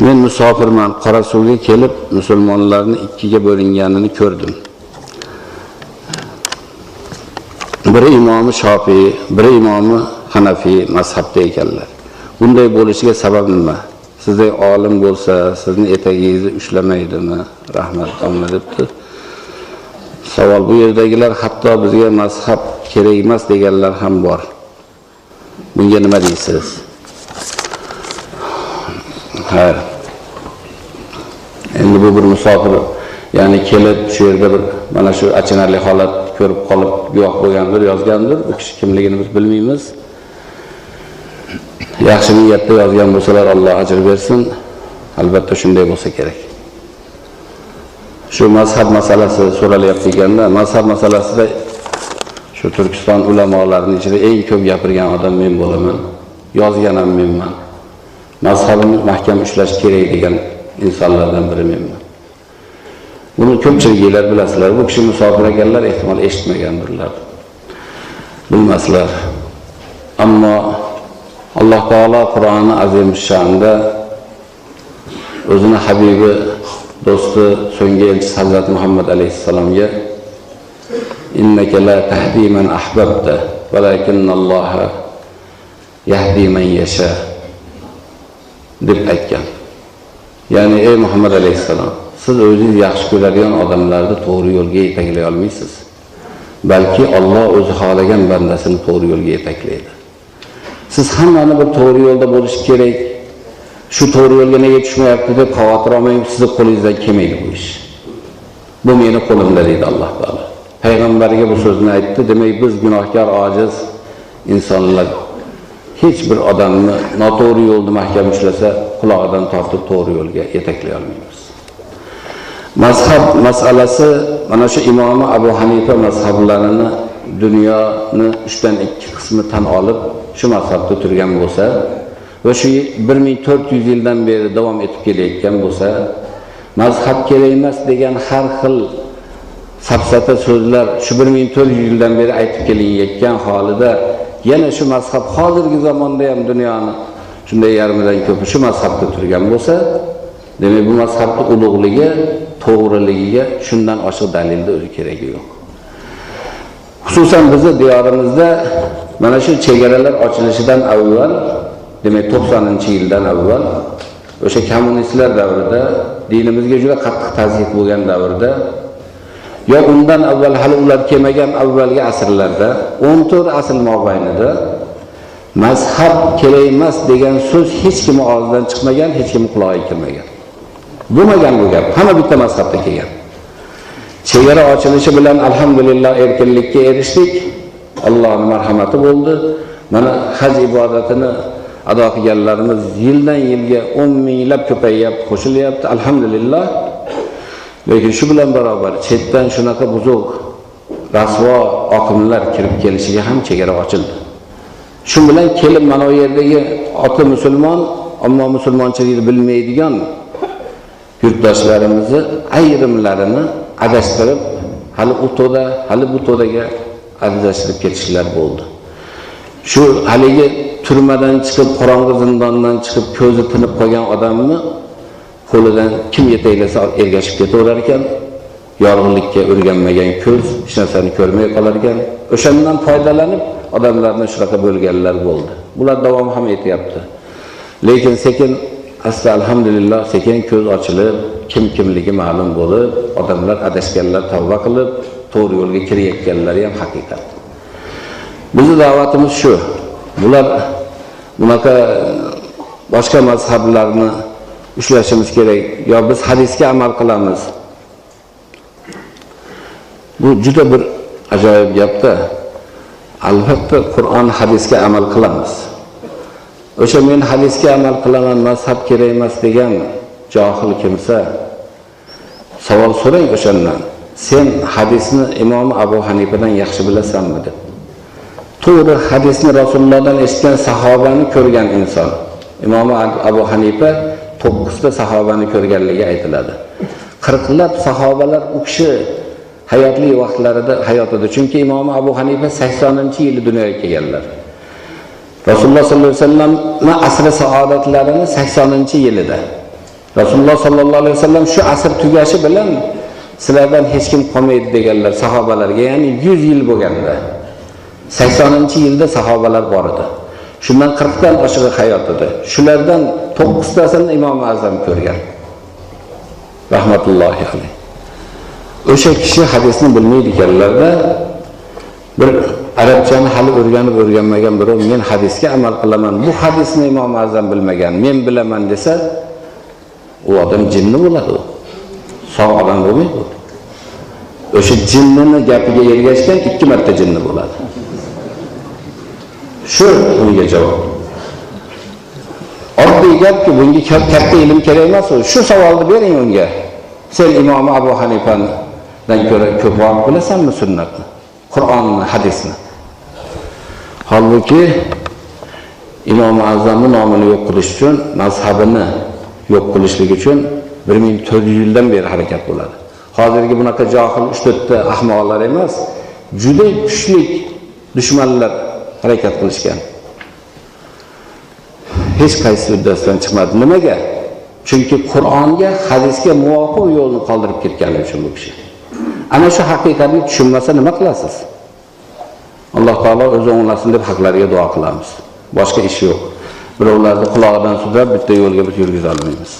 Men musofirman, Qorasuvga kelib, musulmonlarni ikkiga bo'linganini ko'rdim. Biri imomi Shofiy, biri imomi Hanafiy mazhabda ekanlar. Bunday bo'lishiga sabab nima? Sizday olim bo'lsa, sizni etagingizni ushlamaydimi? Rahmat domla debdi. Savol: bu yerdagilar hatto bizga mazhab kerak emas deganlar ham bor. Bunga nima deysiz? Ha. Endi bu bir musofir, ya'ni kelib shu yerda bir mana shu achinarli holat ko'rib qolib guvoh bo'lgandir, yozgandir. Bu kishi kimligini biz bilmaymiz. Yaxshi niyatda yozgan bo'lsalar Alloh ajr bersin. Albatta shunday bo'lsa kerak. Shu mazhab masalasi so'ralyapti ekanda, mazhab masalasida shu Turkiston ulamolarining ichida eng ko'p gapirgan odam men bo'laman. Yozgan ham menman. Mazhabni mahkam ushlash kerak degan insonlardan biri menman. Buni ko'pchiliklar bilasizlar. Bu kishi musofir ekanlar, ehtimol eshitmagandirlar. Bilmaslar. Ammo Alloh taolo Qur'oni azim sha'nda o'zini habibi, do'sti, so'nggi elchisi Hazrat Muhammad alayhisalomga innaka la tahdi man ahbabta valakinnalloha yahdi man yasha deb aytgan. Ya'ni ey Muhammad alayhisalom, siz o'zingiz yaxshi ko'radigan odamlarni to'g'ri yo'lga yetaklay olmaysiz. Balki Alloh o'zi xohlagan bandasini to'g'ri yo'lga yetaklaydi. Siz hammani bir to'g'ri yo'lda bo'lish kerak. Shu to'g'ri yo'lga nega tushmayapti deb xavotir olmang, sizni qo'lingizdan kelmaydi bu ish. Bu meni qo'limda deydi Alloh taolo. Payg'ambariga bu so'zni aytdi. Demak, biz gunohkor, ojiz insonlar hech bir odamni noto'g'ri yo'lda mahkam ushlasa, quloqidan tortib to'g'ri yo'lga yetaklay olmaymiz. Mazhab masalasi mana shu Imom Abu Hanifa mazhablarini dunyoni 3dan 2 qismi tan olib, shu mazhabda turgan bo'lsa va shu 1400 yildan beri davom etib kelayotgan bo'lsa, mazhab kerak emas degan har xil safsata so'zlar shu 1400 yildan beri aytib kelayotgan holida yana shu mazhab hozirgi zamonda ham dunyoni shunday yarmidan ko'pi shu mazhabda turgan bo'lsa, demak bu mazhabning ulug'ligi, to'g'riligiga shundan oshiq dalilda o'zi keragi yo'q. Xususan bizning diyorimizda mana shu chegaralar ochilishidan avval, demak 90-yildan avval o'sha kommunistlar davrida, dinimizga juda qattiq tazyiq bo'lgan davrda, yo undan avval hali ular kelmagan avvalgi asrlarda 14 asr mobaynida mazhab kerak emas degan so'z hech kimning og'zidan chiqmagan, hech kimning quloqiga kirmagan. Bo'lmagan bu gap, hamma bitta mazhabda kelgan. Chegara ochilishi bilan alhamdulillah erkinlikka erishdik. Allohning marhamati bo'ldi. Mana haj ibodatini ado qilganlarimiz yildan yilga 10 minglab ko'payyapti, qo'shilyapti, alhamdulillah. Lekin shu bilan barobar chetdan shunaqa buzuq, rasvo oqimlar kirib kelishiga ham chegara ochildi. Shu bilan kelib mana bu yerdagi oti musulmon, ammo musulmonchilikni bilmaydigan yurtdoshlarimizni ayrimlarini adashtirib, hali u to'da, hali bu to'daga adashtirib ketishlar bo'ldi. Shu haligi turmadan chiqib, qorong'i zindondan chiqib, ko'zi tinib qolgan odamni qo'lidan kim yetaklasa ergashib ketaverar ekan, yorug'likka o'rganmagan ko'z hech narsani ko'rmay qolar ekan. O'shandan foydalanib odamlarni shunaqa bo'lganlar bo'ldi. Bular davom ham etyapti. Lekin sekin asta alhamdulillah sekin ko'z ochilib, kim kimligi ma'lum bo'lib, odamlar adashganlar tavba qilib, to'g'ri yo'lga kirayotganlari ham haqiqat. Bizning da'vatimiz shu. Bular bunaqa boshqa mazhablarni ushlashimiz kerak, yo biz hadisga amal qilamiz. Bu juda bir ajoyib gapda. Albatta Qur'on hadisga amal qilamiz. O'sha men hadisga amal qilaman, mazhab kerak emas degan johil kimsa savol so'rang o'shandan. Sen hadisni Imom Abu Hanifadan yaxshi bilasanmi deb. To'g'ri hadisni Rasulullohdan eshitgan sahobani ko'rgan inson. Imom Abu Hanifa 9 ta sahobani ko'rganligi aytiladi. 40lab sahobalar u kishi hayotli vaqtlarida hayotida. Chunki Imom Abu Hanifa 80-yili dunyoga kelganlar. Rasululloh sollallohu alayhi vasallamning asri saodatlarini 80-yilida. Rasululloh sallallohu alayhi vasallam shu asr tugashi bilan sizlardan hech kim qolmaydi deganlar sahobalarga, ya'ni 100 yil bo'lganda. 80-yilda sahobalar bor edi. Shundan 40 dan oshig'i hayot edi. Shulardan 9 tasini Imom Azam ko'rgan. Rahmatullohi alayhi. O'sha kishi hadisni bilmaydi ekanlarda, bir arabchani hali o'rganmagan birov men hadisga amal qilaman, bu hadisni Imom Azam bilmagan, men bilaman desa, u odam jinni bo'ladi. Sog' odam bo'lmaydi. O'sha jinnini gapiga ergashgan 2 marta jinni bo'ladi. Shu unga javob. Oddiy gapki, bunga katta ilm kerak emas. Shu savolni bering unga. Sen Imom Abu Hanifadan ko'ra ko'proq bilasanmi sunnatni, Qur'onni, hadisni? Holbuki Imom Azamning nomini yo'q qilish uchun, mazhabini yo'q qilishlik uchun 1400 yildan beri harakat bo'ladi. Hozirgi bunaqa johil 3-4 ta ahmoqlar emas, juda kuchli dushmanlar harakat qilishgan. Hech qaysi uddasidan chiqmadi. Nimaga? Chunki Qur'onga, hadisga muvofiq yo'lni qoldirib ketganligi uchun bu kishi. Ana shu haqiqatni tushunmasa nima qilasiz? Alloh taolo o'zi o'nglasin deb haqlariga duo qilamiz. Boshqa ish yo'q. Birovlarni qulog'idan sudab bitta yo'lga yurgiza olmaymiz.